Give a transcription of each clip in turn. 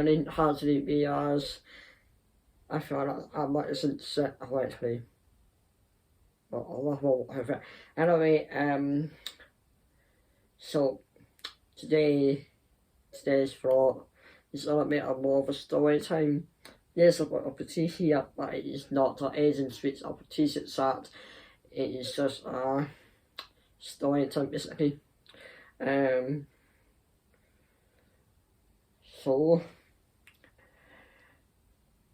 running hardly because I feel like I might isn't set away. Whatever. Anyway, so today's vlog is a little bit more of a story time. There's a bit of a tea here, but it is not an Asian sweet of a tea set. It is just a story time basically. So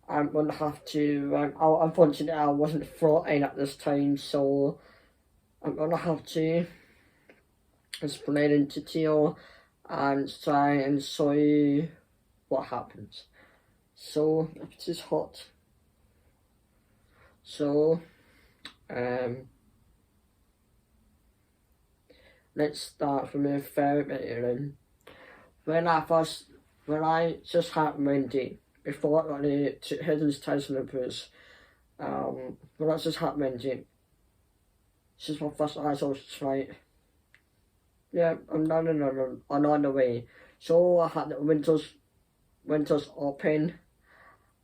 I'm gonna have to, unfortunately I wasn't floating at this time, so I'm gonna have to explain in detail and try and show you what happens. So it is hot. So let's start from the very beginning. When I just had Wendy, before I got to Hidden's Tyson and Bruce, when I just had Wendy, this is my first eyes, I was just like, yeah, I'm on the way. So I had the windows open,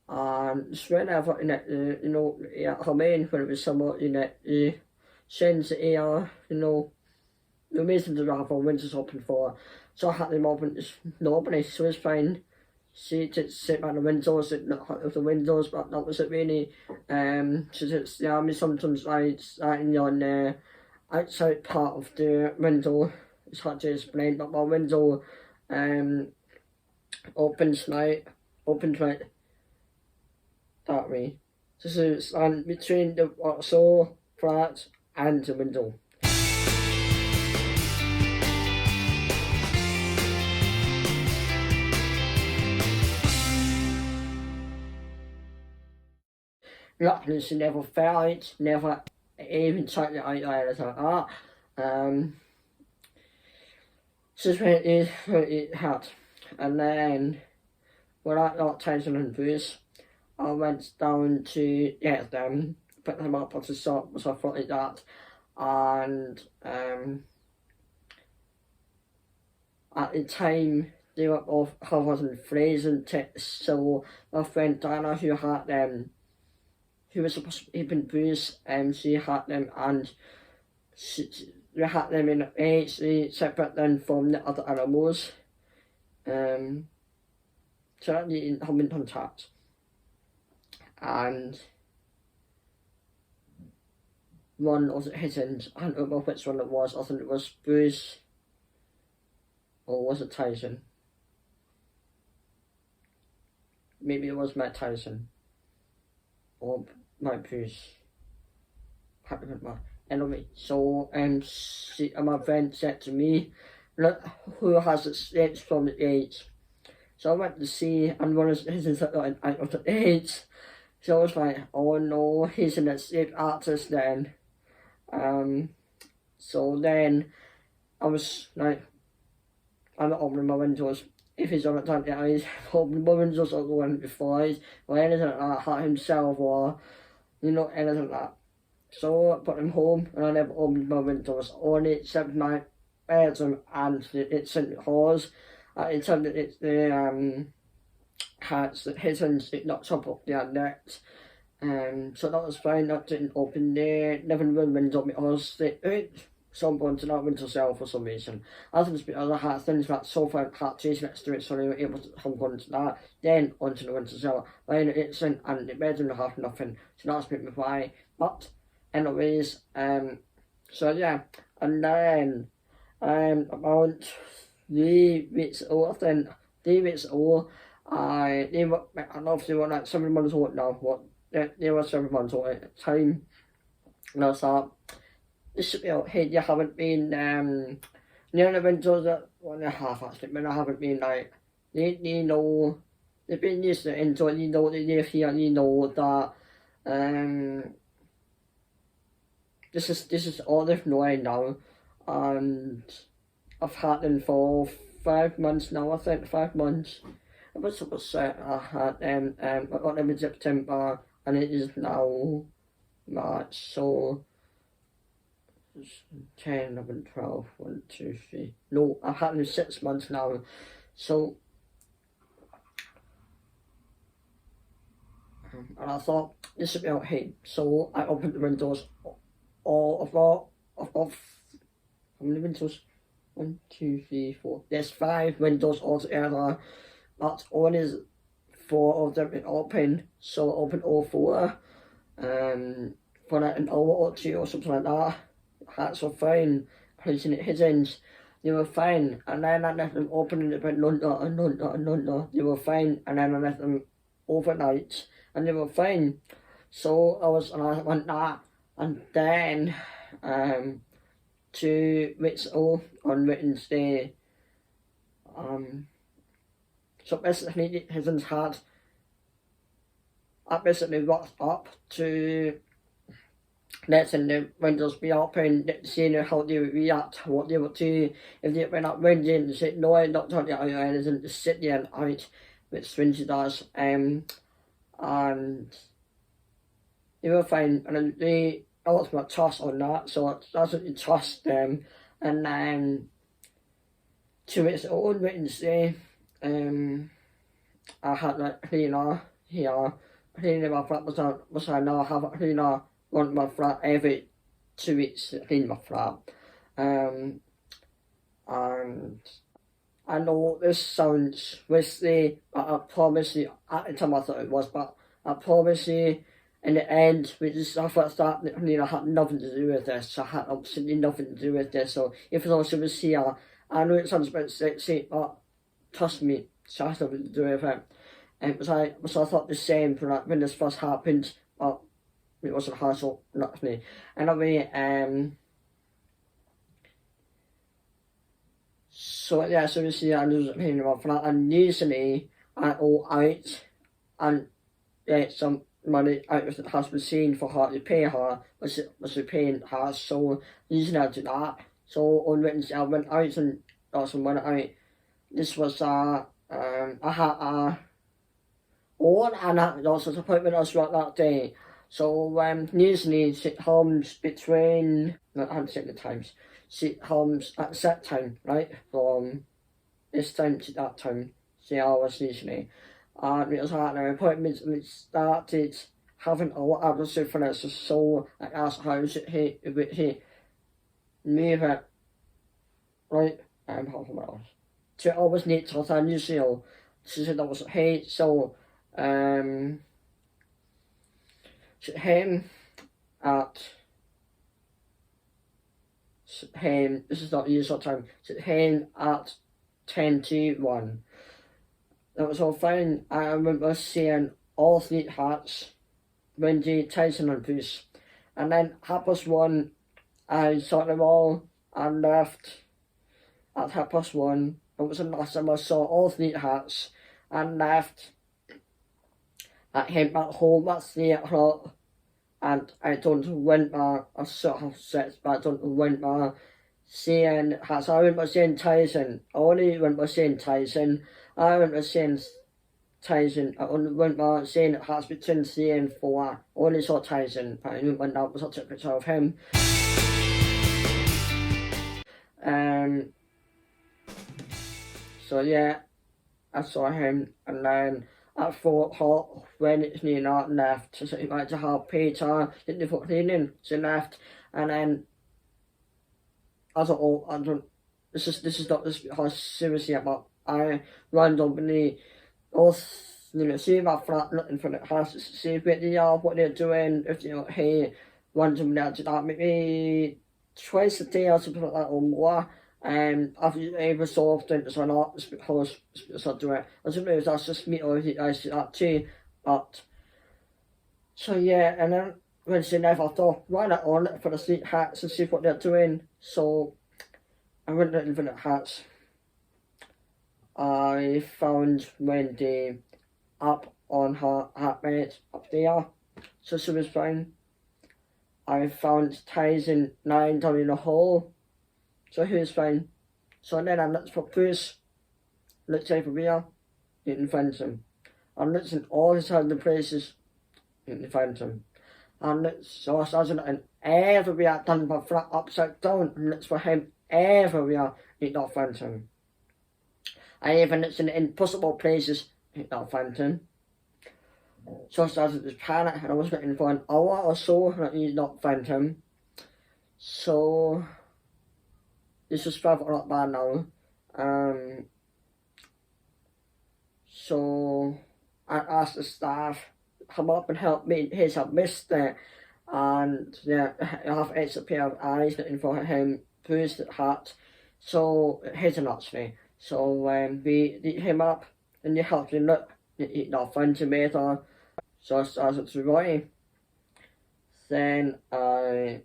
and just whenever come in when it was summer, sends the air, the reason to have our windows open for. So I had them open, it's nobody, so it's fine. She just sit by the windows, the windows, but that was it really. So it's sometimes like starting on the outside part of the window. It's hard to explain, but my window opens like that way. So it's between the flat and the window. Luckily she never fell it, never even tried it out there like that. So it had. And then when I got Tyson and Bruce, I went down to get them, put them up at the shop, so I thought like that. And at the time they were both covered in freezing tips, so my friend Dana, who had them, who was supposed to be Bruce, she had them, and we had them in a separate then from the other animals. So that they didn't come in contact. And one was Hitten's, I don't know which one it was, I think it was Bruce, or was it Tyson? Maybe it was Matt Tyson, or my Bruce, can't remember. Anyway, so my friend said to me, look, who has escaped from the AIDS? So I went to see, and one of his out of the AIDS. So I was like, oh no, he's an escaped artist then. So then I was like, I'm not opening my windows. If he's on it, he's opening my windows or going before or anything like that, himself or anything like that. So I put him home, and I never opened my windows, only except my bedroom and it's in the halls. It's under the hats that Hitten's not top up their net. So that was fine. I didn't open the living room window because someone to that window cell for some reason. I think it's because I had things like sofa and cat trees next to it, so they were able to come onto that, then onto the window cell. Then it's in, and the bedroom have nothing, so that's been why. But anyways, so yeah, and then about 3 weeks old, I don't know if they were like 7 months old now, they were 7 months old at the time. And I thought, this should be okay, you haven't been near the windows at 1.5 actually, but I haven't been like, they've been used to enjoy, they live here, that this is all they've known now, and I've had them for 5 months now, I think, 5 months. I was supposed to say I had I got them in September, and it is now March, so 10, 11, 12, 1, 2, 3. No, I've had them 6 months now. So And I thought, this should be okay. So I opened the windows. I've got, how many windows? 1, 2, 3, 4. There's 5 windows altogether. That's only 4 of them open. So I opened all 4. For like an hour or 2 or something like that. Hats were fine. Placing it hidden. They were fine. And then I left them open and it went under. They were fine. And then I left them overnight. And they were fine. So I went that. And then 2 weeks ago on Wednesday, so basically his had, I basically walked up to letting the windows be open, seeing how they would react, what they would do, if they went up windy, they said no, I'm not talking about anything, just sit there and out, which Swingy does, and they were fine, and they also got trust on that, so it doesn't trust them. And then 2 weeks ago on Wednesday, I had a cleaner here, cleaning my flat, was I now have a cleaner on my flat every 2 weeks to clean my flat. And I know this sounds risky, but I promise you, at the time I thought it was, but I promise you, in the end, we just, I thought that, you know, I had nothing to do with this. I had absolutely nothing to do with this. So if it also was here, I know it sounds a bit sexy, but trust me, it has nothing to do with it. And so I thought the same for like, when this first happened, but it wasn't hard, so not me. Anyway, so yeah, so you see, I was cleaning my flat, and usually I go out and get some money out of the house machine for her to pay her, was paying her, so usually I do that. So on Wednesday I went out and got some money out. This was I had and a doctor's appointment as well that day. So usually sit homes between, I haven't set the times, sit homes at set time, right, from this time to that time, 3 hours usually. And it was had an appointment, and it started having a lot of syphilis, so I asked how he move it, right, half an hour. 2 hours later than usual. She said that was hey, so him this is not usual time, him at 10 to 1. That was all fine. I remember seeing all 3 hats, Wendy, Tyson and Bruce. And then 1:30, I saw them all and left at 1:30. It was the last time I saw all 3 hats and left. I came back home at 3 o'clock and I don't went back, I sort of set, but I don't went back seeing hats. I remember seeing Tyson, I only remember seeing Tyson. I remember seeing Tyson, I only went back seeing hats between 3 and 4. I only saw Tyson, but I remember that was a picture of him. So yeah, I saw him, and then at 4 o'clock, when it's near not left, so he went to help Peter, didn't they put cleaning, she left, and then I thought, oh, I don't, this is not this because seriously, but I randomly, see my flat looking for the house, see where they are, what they're doing, if they're hey, randomly I do that, maybe twice a day or something like that or more. I've ever so often, so not, it's because I do it. I don't know if that's just me or if I see that too, but so yeah, and then when she left, I thought, why not on it for the sleep hats and see what they're doing. So I went looking for the hats. I found Wendy up on her hat bed up there, so she was fine. I found Tyson lying down in a hole, so he was fine. So then I looked for Bruce, looked everywhere, didn't find him. I looked in all his other places, didn't find him. And looked, so I started looking everywhere, turned my flat upside down, and looked for him everywhere, did not find him. I even looked in impossible places, did not find him. So I started to panic, and I was looking for an hour or so, and I did not find him. So this is 12 o'clock by now. So I asked the staff to come up and help me in case I missed it. And yeah, I have an extra pair of eyes looking for him through his hat. So here's an actually. So we lit him up, and they helped me look. It's not fun to me at all. So I started to write. Then I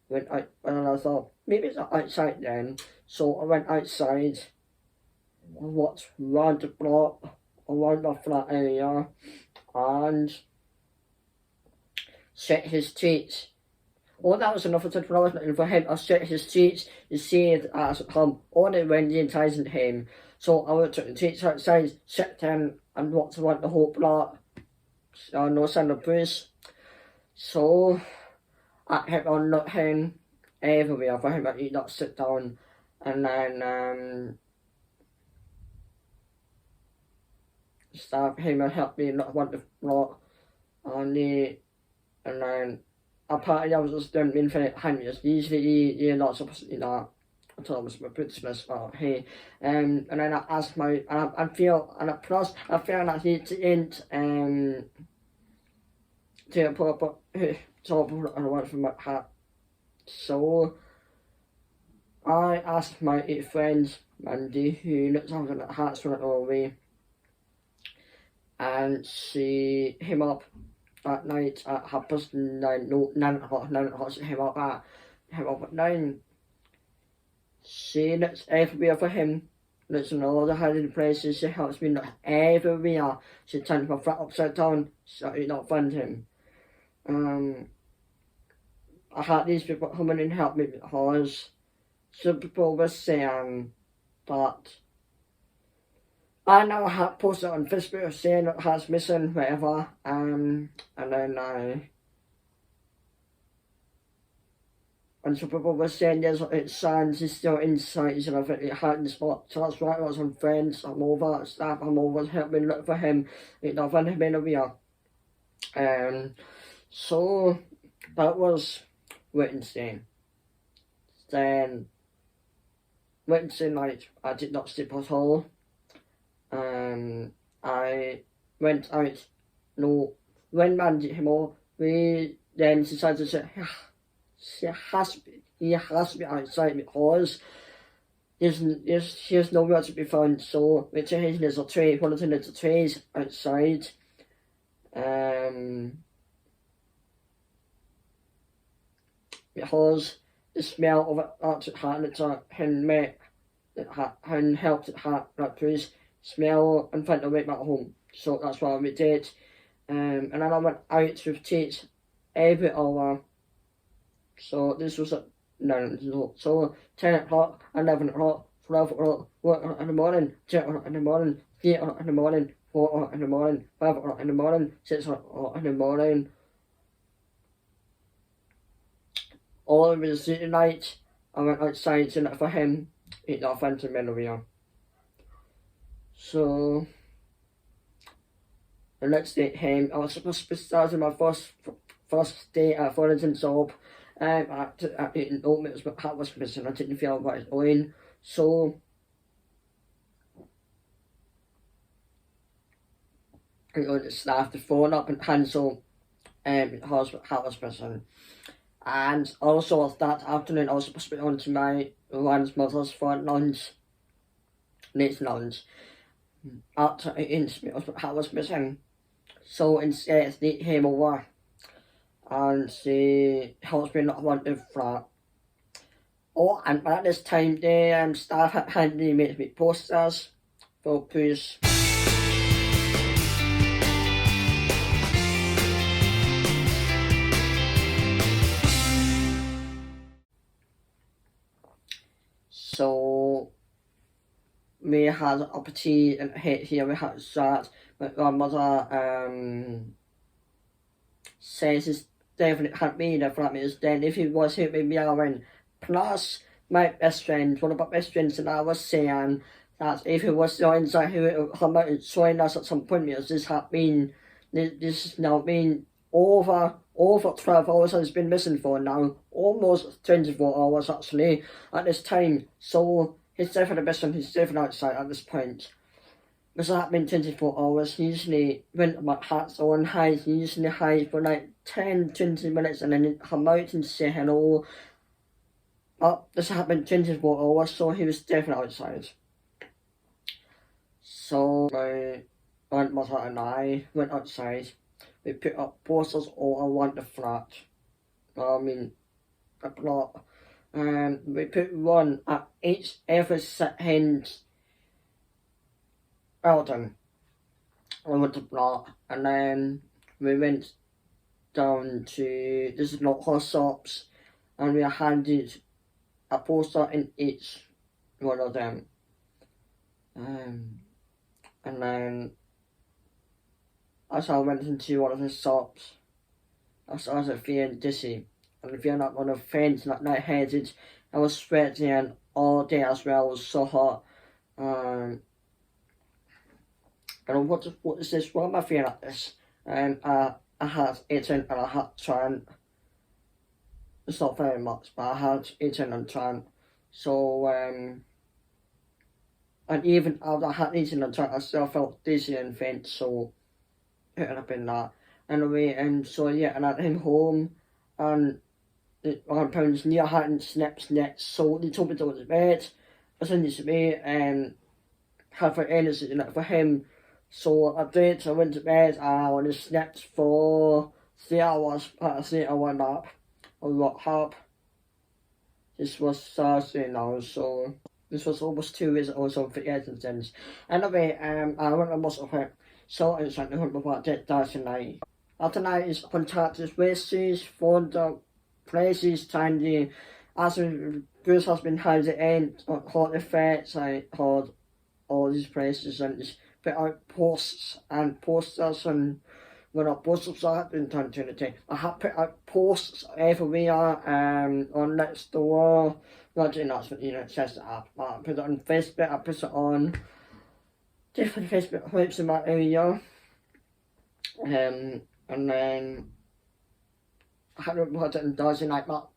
went out, and I thought maybe it's outside then. So I went outside and walked round the block, around the flat area, and set his teeth. Oh, that was enough of it when I was looking for him. I set his teeth to see if I should come on it when the enticing him. So I went to the teeth outside, sat down, and walked around the whole block. No sign of Bruce. So I kept on looking everywhere for him, but he did not sit down. And then staff came and helped me look around the block. And then apparently I was just doing infinite handles. Usually you're not supposed to do that. I told him it was my business, but hey. And then I asked I feel like he didn't to put on one from my hat. So I asked my 8 friends, Mandy, who looks after the hats from it all away, and she came up at night at 9:30, no, 9 o'clock, she came up at 9. She looks everywhere for him, looks in all the hiding places, she helps me look everywhere. She turned my flat upside down so I did not find him. I had these people come in and help me because some people were saying that I now have posted on Facebook saying it has missing, whatever, and then and some people were saying it's signs is still inside, and I think it had in the spot. So that's why I was on friends, I'm over, staff, I'm over helping look for him, I don't find him anywhere. So that was Wednesday. Then Wednesday night I did not sleep at all. I went out. No, when Mandy came over, we then decided to say he has to be outside because there's nowhere to be found. So we took his little tray, one of the little trays outside. Because the smell of it actually had helped it had that please smell and find a way back home. So that's what we did. And then I went out with Tate every hour. So this was at 9 o'clock. So 10 o'clock, 11 o'clock, 12 o'clock, 1 o'clock in the morning, 2 o'clock in the morning, 3 o'clock in the morning, 4 o'clock in the morning, 5 o'clock in the morning, 6 o'clock in the morning. All of the night, I went outside to look for him. He did not find him anywhere. So the next day came. I was supposed to be starting my first day at foreign job. I didn't know it was my hat was missing. I didn't feel what I was doing. So I got the staff to phone up and cancel because my hat was missing. And also that afternoon I was supposed to be on to my grandmother's for lunch, late lunch. After I incident, my hat was missing. So instead they came over and she helped me not want to flat. Oh, and at this time the staff had handed me posters for Paige. So we had a tea and here we had that. My grandmother says it's definitely had me the flat is then if he was here with me around. Plus my best friend, one of my best friends, and I was saying that if he was still inside, he would come out and join us at some point, because this has now been over 12 hours. Has been missing for now, almost 24 hours actually at this time. So he's definitely missing. He's definitely outside at this point. Because it had been 24 hours. He usually went my hats on high. He usually hides for like 10-20 minutes and then he'd come out and say hello. This happened 24 hours, so he was definitely outside. So my grandmother and I went outside. We put up posters all around the flat. A block. And we put one at every end building. We went to block, and then we went down to this local shops, and we handed a poster in each one of them. And then as I went into one of the shops, I started feeling dizzy and feeling like one of the friends like lightheaded. I was sweating all day as well. It was so hot. And what is this? Why am I feeling like this? And I had eaten and I had trying. It's not very much, but I had eaten and trying. So and even after I had eaten and trying, I still felt dizzy and faint. So it had been that. Anyway, so yeah, and I came home, and my parents knew I hadn't slept yet, so they told me to go to bed. I said to me, have for energy for him. So I did. I went to bed. I only slept for 3 hours. Had a 3-hour nap. I woke up. This was Thursday now, so this was almost 2 weeks ago, so forgetting things. Anyway, I went to muscle fit. So it's like about that tonight. After night is contacted races for the places tiny. As Bruce has been hiding in hot effects, I heard all these places and just put out posts and posters, and when I posters I have been trying to I have put out posts everywhere on next door. Not doing that's what it says that I put it on Facebook, I put it on different Facebook groups in my area. And then I had to put it on Thursday night, but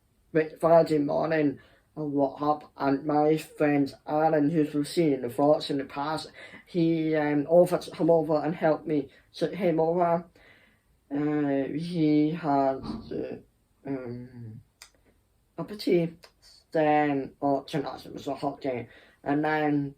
Friday morning I woke up and my friend Aidan, who's we've seen in the thoughts in the past, he offered to come over and help me. So he came over. He had a pretty thin auction, it was a hot day, and then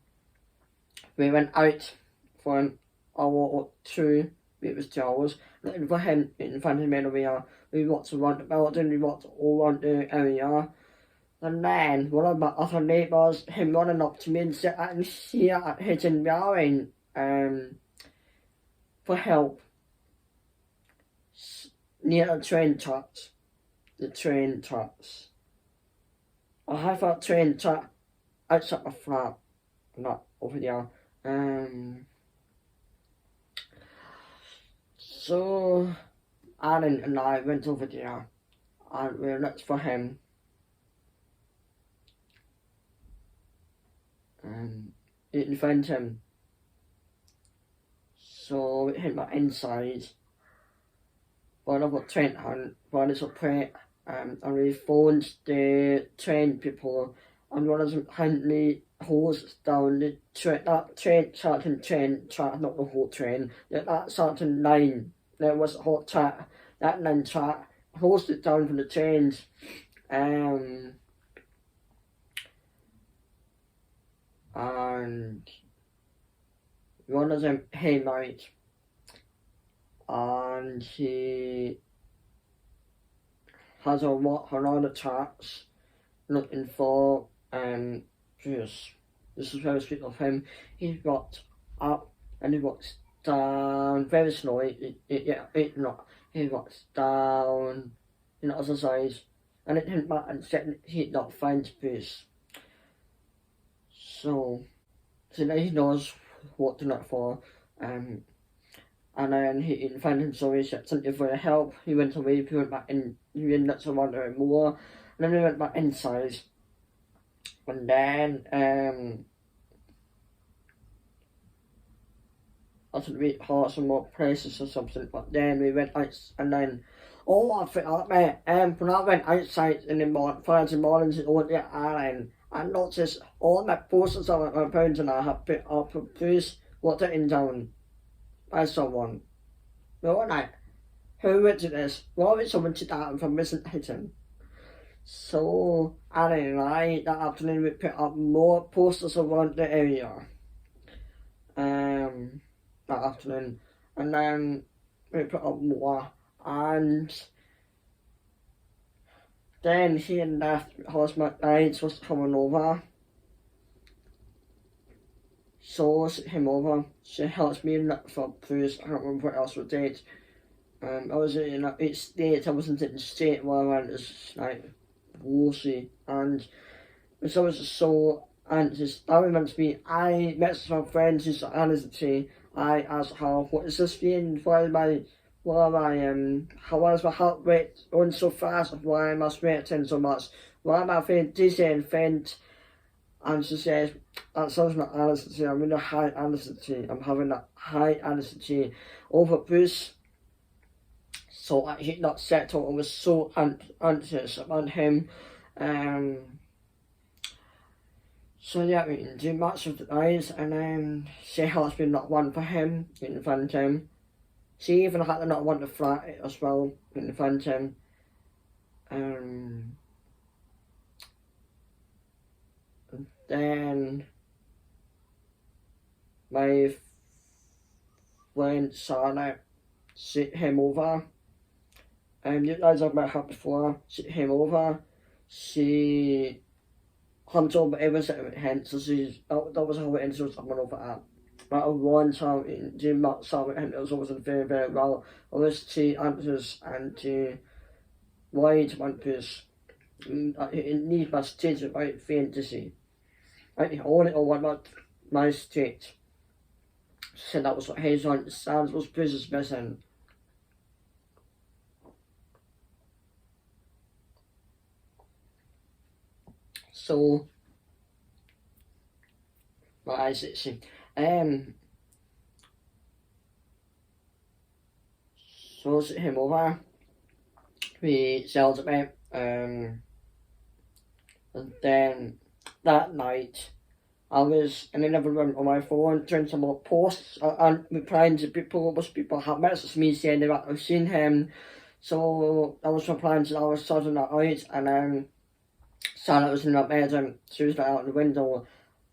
we went out for an hour or two. It was 2 hours. Looking for him in front of me area. We walked around the building, we walked all around the area. And then one of my other neighbours, him running up to me and said, I can see at hitting yelling for help near the train tracks. The train tracks. I have a train track outside my flat, not over there. So Aidan and I went over there and we looked for him. Didn't find him. So we hit my inside. But I got train hunt, but it's a prey, and we phoned the train people, and one of them kindly hosed down the train, that train, certain train track, not the whole train, that certain line, there was a whole track, that line track, hosed it down from the trains, and one of them came out, and he has a walk around the tracks looking for Bruce. This is very sweet of him. He walked up and he walks down very slowly. He walks down in the other side, and it hit back and said he'd not find Bruce. So now he knows what to look for. And then he didn't find him, so he said something for help. He went away, he went back in, he went nuts around there more, and then we went back inside. And then, I was a bit hard some more places or something, but then we went out, and then, I think like that, when I went outside in the morning, Friday mornings and went to the island, I noticed all my posters on my parents and I had put up a first written down by someone. One night, who went to this? Why would someone sit down from missing item? So, Aidan and I, that afternoon, we put up more posters around the area. That afternoon, and then we put up more, and then he and that housemate Paige was coming over. So him over. She helps me in that for first. I don't remember what else we did. I was in each state. I wasn't in the state where I went. It's like Warsaw, and so I was so anxious. That reminds me. I met some friends who's anxiety. I asked her, what is this feeling? How is my heart rate going so fast? Why am I sweating so much? Why am I feeling dizzy and faint? And she says, that sounds like anxiety. I'm in a high anxiety. I'm having a high anxiety over this. So I hit that settle. I was so anxious about him. So yeah, we didn't do much of the night, and she has been not one for him in front of him. She even had to not want to flat it as well in front of him. And then my friend Sarah sit him over. You guys have met her before. Sit him over. She comes over every second hence, so that was how it ended up someone over at. But one time in Jim Matt saw it, and it was always very, very well. I was to answers and to wide answers. It needs my stage about fantasy. I only one about my state. So that was what his on sounds was business missing. So, what is it? So sit him over. We sailed about, and then that night I was in another room on my phone doing some more posts and replying to people. Most people have messaged me saying they have seen him. So I was replying to that. I was sorting that out, and Sarah was in that bedroom. She was out the window,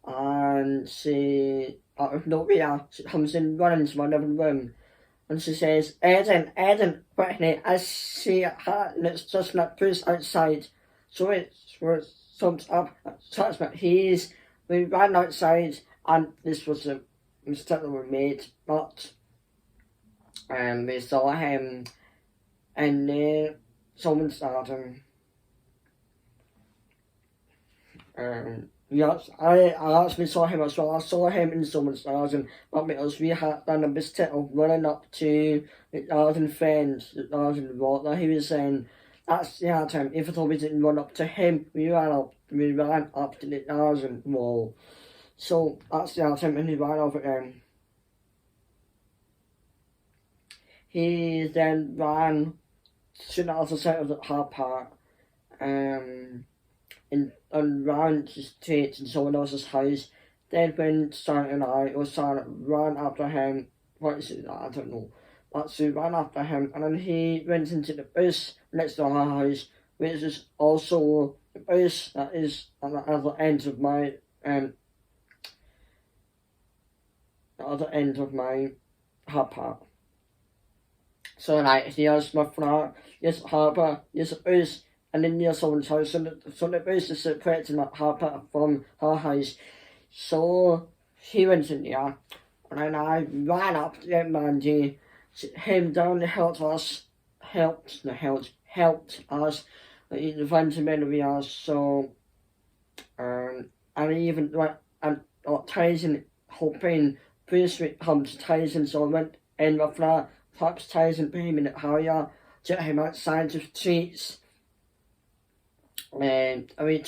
and she, out of nowhere, she comes in running into my living room, and she says, Aidan, Brittany, I see her, and it's just that first outside. So it sums up, touch my keys. We ran outside, and this was a mistake that we made, but we saw him, and someone started. Yes, I actually saw him as well. I saw him in someone's garden, but because we had done a mistake of running up to the garden fence, the garden wall, that he was saying, that's the other time. If at all we didn't run up to him, we ran up to the garden wall. So that's the other time, and he ran over him. He then ran to the other side of the car park, and ran to the street in someone else's house. Then when Sarah and Sarah ran after him, what is it? I don't know. But she ran after him, and then he went into the bus next to her house, which is also the bus that is at the other end of my car park. So like here's my flat, here's harbour, here's a bus, and then near someone's house, so the bus is separating that harbour from her house. So he went in there, and then I ran up to get Mandy, him down to helped us in front of many of us. So and I even went and Tyson hoping first week comes Tyson, so I went in my flat, perhaps Tyson being in it higher, to him outside the streets. And I mean,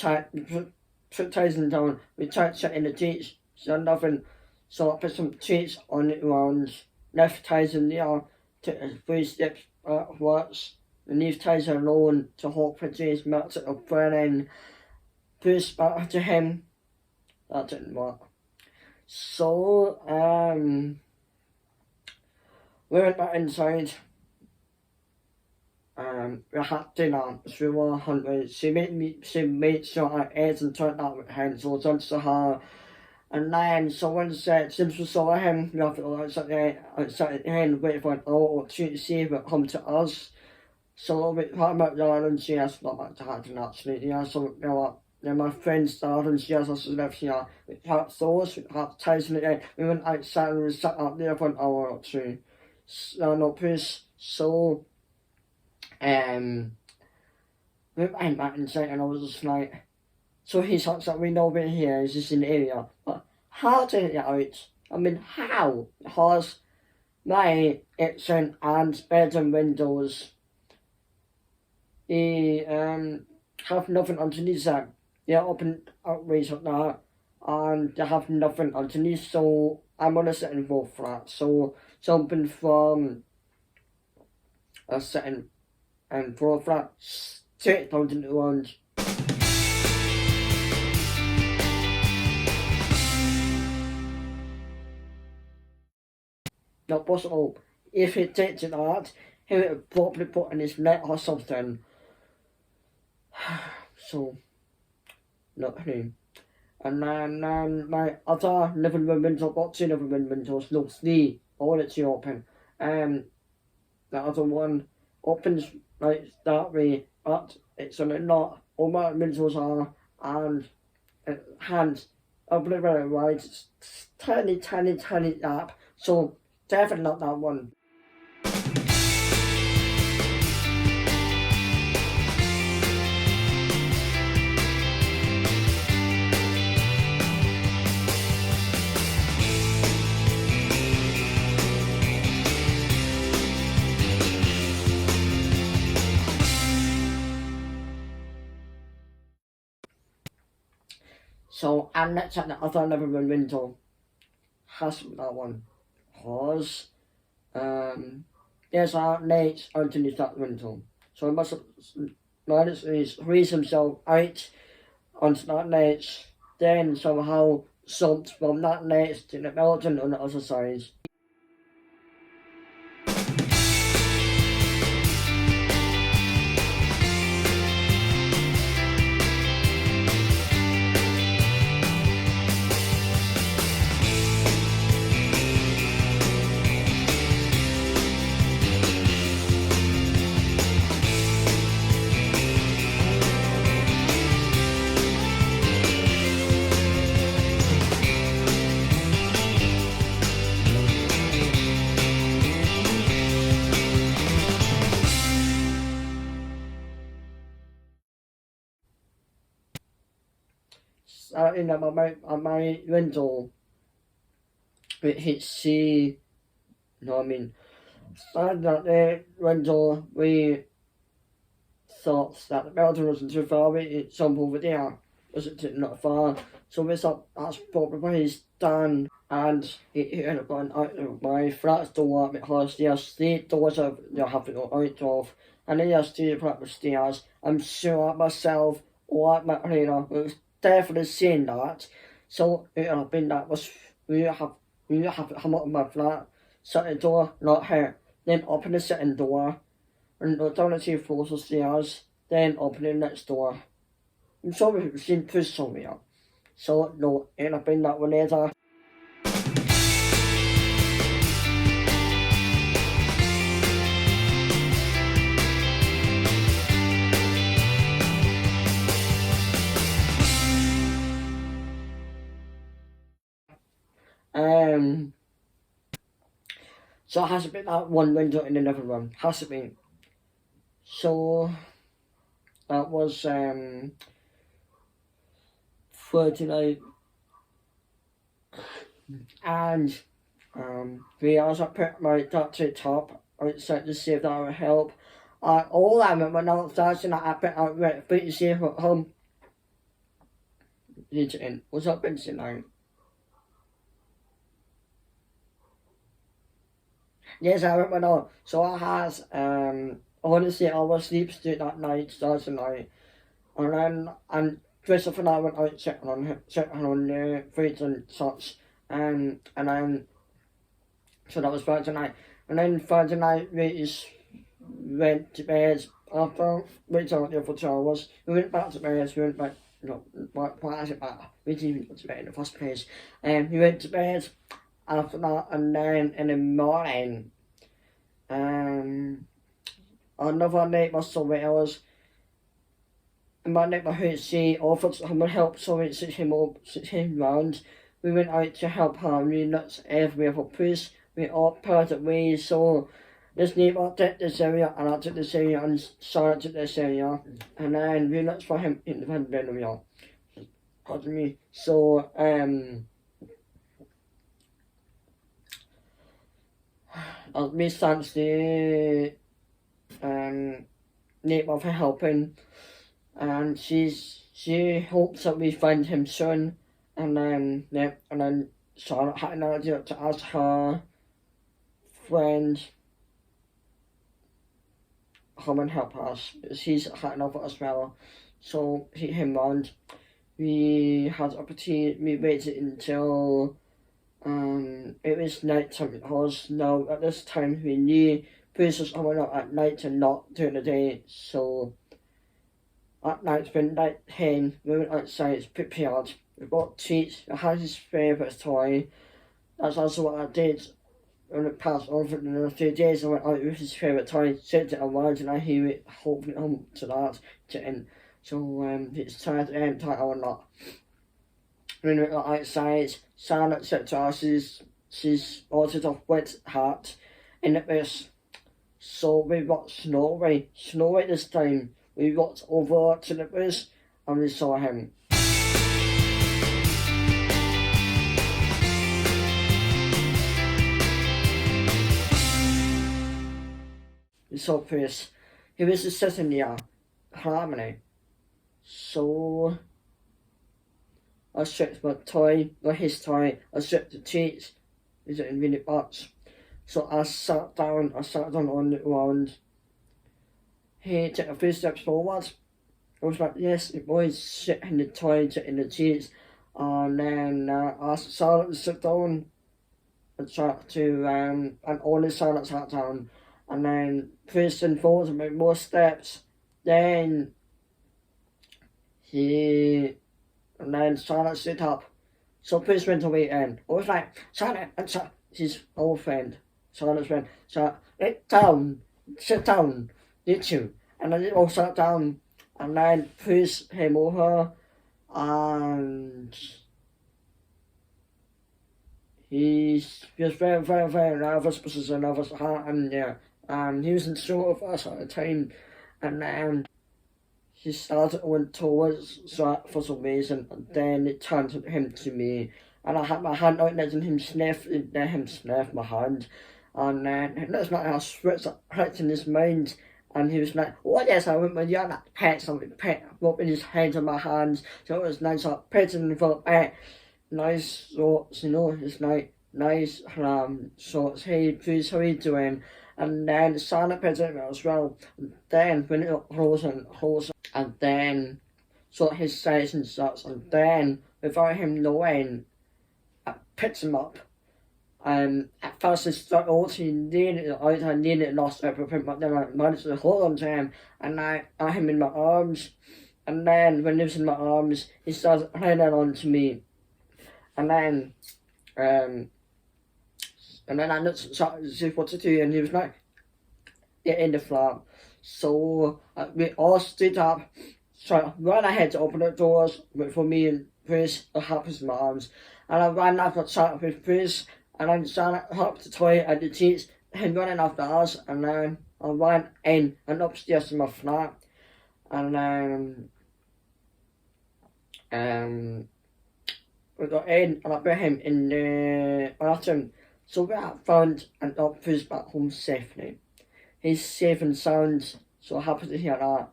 took Tyson down. We tried setting the treats, so nothing. So I put some treats on it around, left Tyson there, took 3 steps backwards, and leave Tyson alone to hope for treats melted up burning. Pushed back to him. That didn't work. So, we went back inside. We had dinner, so we were hungry. She made sure I ate and turned out with him, so it was to her. And then someone said, since we saw him, we have to outside the end, wait for an hour or 2 to see if it come to us. So we had McDonald's and she asked not back to Hampton actually. Yeah, so you know what? Then my friend started and she asked us to live here. We had those, we had Tyson again. We went outside and we sat up there for an hour or 2. No, please. So we went back inside and I was just like, so he talks that we know we're here, he's just in the area. But how to get out? I mean, how? Because my kitchen and bedroom windows, they have nothing underneath them. They're open outways up there, and they have nothing underneath, so I'm on a second floor flat. So jumping from a second floor flat straight down to the ground. Not possible. If he takes it out, he would probably put in his neck or something. So, not him. And then my other living room window, got 2 living room windows, no 3, all it's open. The other one opens like that way, but it's on a knot. All my windows are, and hands, I believe it right, it's tiny gap. So definitely not that one. So I'm next at the other living room window. Has that one. Because there's a net underneath that window. So I must have managed to squeeze himself out onto that net, then somehow jumped from that net to the mountain on the other side. In my window, it hits the, you know what I mean? Standing at the window, we thought that the building wasn't too far away, it's some over there, wasn't not far. So we thought that's probably where he's done, and he ended up going out of my flat door because there's 3 doors of you have to go out of, and then there's 2 private stairs. I'm sure myself or my trainer was definitely seen that. So it had been that was we have to come up in my flat, shut the door, not here, then open the second door, and go down the 2 floors of stairs, then open the next door. I'm sure we've seen push somewhere. So no, it had been that one either. So it has to be that one window in the living room. Has to be. So that was 39. And we also put my tattoo top outside to see if that would help. All I went downstairs and I put out right feet to see if it would come. KITTEN. What's up, Wednesday night? Yes, I remember. So I has honestly I was sleep through that night, Thursday night, and Christopher and I went out checking on fruits and such, and then so that was Thursday night, and then Friday night we just went to bed after we talked there for 2 hours. We went back to bed. We went back. No, why is it back? We didn't even go to bed in the first place. We went to bed after that, and then in the morning, another neighbour somewhere else, and my neighbourhood, she offered to come and help someone sit him round. We went out to help her, we nuts everywhere for push. We all parted ways, so this neighbour took this area, and I took this area, and Sarah took this area, and then we nuts for him in the bedroom, yeah. Pardon me. So, me thanks the neighbour for helping, and she hopes that we find him soon, and then Charlotte had an idea to ask her friend come and help us, because he's had an offer as well. So he came round. We had opportunity. We waited until it was night time, because now at this time we knew police was coming up at night and not during the day. So at night when night came, we went outside, prepared. We bought treats. I had his favourite toy. That's also what I did when it passed over the 3 days. I went out with his favourite toy, set it around, and I hear it hoping home to that KITTEN. So it's tied or not. When we got outside, Charlotte said to us she's ordered a wet hat, and it was, so we got Snowy this time. We got over to the bus and we saw him. We saw Chris. He was just sitting there, harmony. So I stripped my toy, not his toy, I stripped the treats, we didn't really much. So I sat down on the ground. He took a few steps forward. I was like, yes, it was sitting in the toy, in the treats. And then I asked Charlotte to sit down and tried to, and only Charlotte sat down. And then pushed and forward and made more steps. Then Charlotte stood up. So Chris went away and I was like, Charlotte, and his old friend, Charlotte's friend, so sit down, did you? And then they all sat down, and then Chris came over, and he was very, very, very nervous because he's a nervous heart, and he wasn't sure of us at the time, and then he started went towards Zach for some reason, and then it turned him to me, and I had my hand out, letting him sniff my hand, and then that's not how switch clicked in his mind, and he was like, "What is I went with you?" And I pet rubbing his head on my hands, so it was nice, like petting him for nice thoughts, it's like nice thoughts. Hey, please, how are you doing? And then Santa petted me as well. And then when it got closer, and then so his size and such, and then without him knowing, I picked him up. At first I struggled, he nearly out, I nearly lost everything, but then I managed to hold on to him, and I had him in my arms, and then when he was in my arms, he started hanging on to me, and then I started to see what to do, and he was like, get in the flat. So we all stood up, so ran ahead to open the doors for me and Chris, I had his in my arms, and I ran after Charlotte with Chris, and then Charlotte helped the toy and the treats, him running after us, and then I ran in and upstairs to my flat, and then we got in and I put him in the bathroom. So we have found and got Chris back home safely. He's safe and sound, so happy to hear that.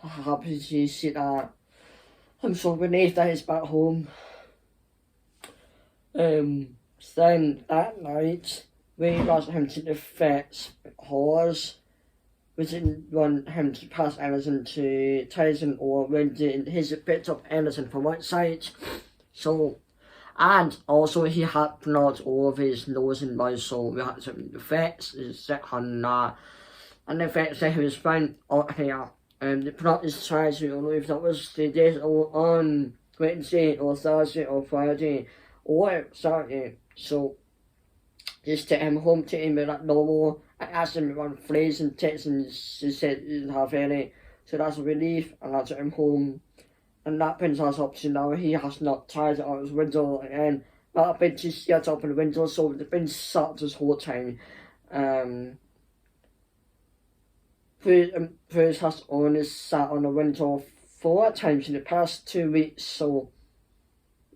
Happy to see that. I'm so relieved that he's back home. Then that night, we got him to the vets because we didn't want him to pass anything to Tyson, or when he's picked up anything from outside. So, and also he had blood all over his nose and mouth, so we had to the vets, and the vets said he was fine out here. The blood is tried, so I don't know if that was the day on Wednesday or Thursday or Friday or Saturday. So just take him home, take him like normal. I asked him about fleas and ticks, and he said he didn't have any. So that's a relief, and I took him home. And that brings us up to now he has not tried it out his window again. But I've been just yet up in the window, so it's been sat this whole time. Bruce has only sat on the window 4 times in the past 2 weeks, so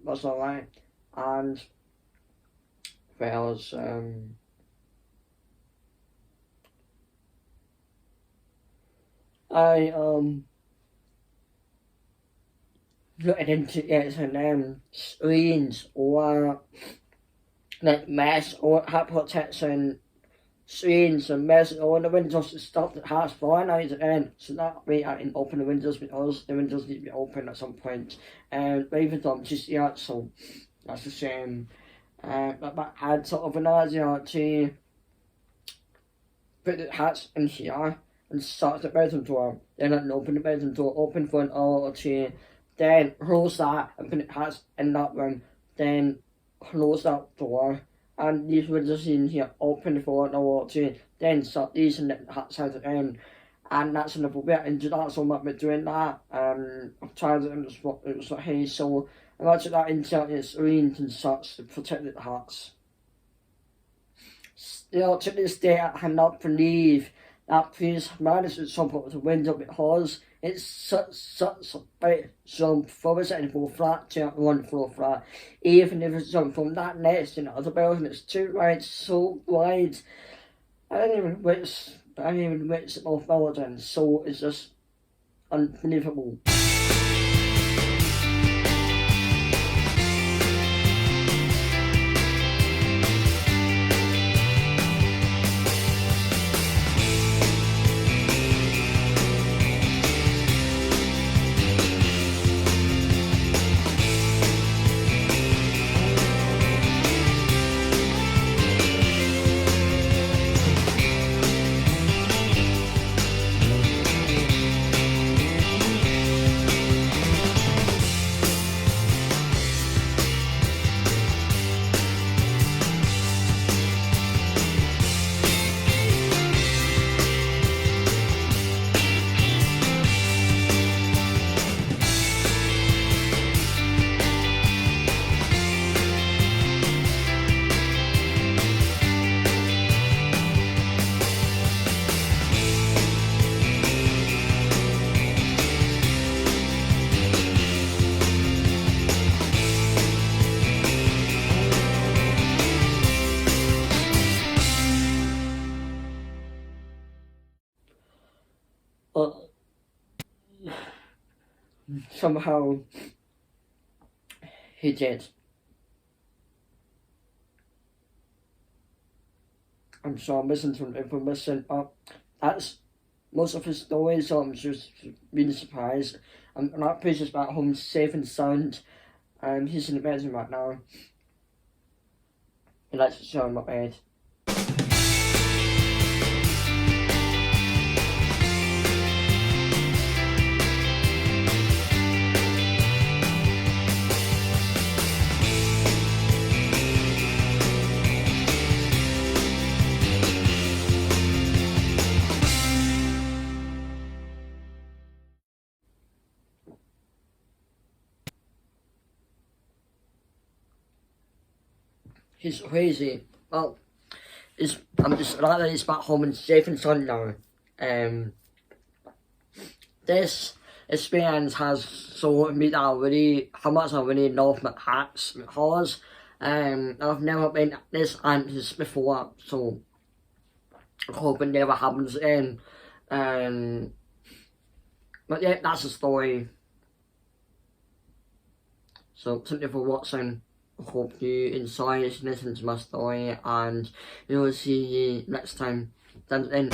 that's alright. And whereas I looking into getting screens or like mesh or hat protection screens and mesh on the windows to stop the house fire now again. So that way I can open the windows, because the windows need to be open at some point. And even don't just yet, so that's a shame. But I had sort of an idea to put the hats in here and start the bedroom door. Then I can open the bedroom door, open for an hour or 2, then close that and put the hats in that room, then close that door, and these windows in here open for an hour or 2, then start these in the hats out again. And that's another bit into that, so I might be doing that. I've tried it and it was like, hey, so I might take that into its screens and such to protect the hats. Still to this day I cannot believe that Prince managed to jump up the window, because it's such a big jump from a second floor flat to 1 floor flat. Even if it's jump from that next to the other building, it's too wide, so wide. I didn't even reach the North Building, so it's just unbelievable. Somehow he did. I'm so I'm missing some information. That's most of his stories, so I'm just really surprised. And that Paige is back home safe and sound, and he's in the bedroom right now. He likes to show him my bed. He's crazy. Well, I'm just glad that he's back home and safe and sound now. This experience has shown me that how much I really love my hats, because I've never been this anxious before, so I hope it never happens again. But yeah, that's the story. So thank you for watching. I hope you enjoyed listening to my story, and we will see you next time. Then,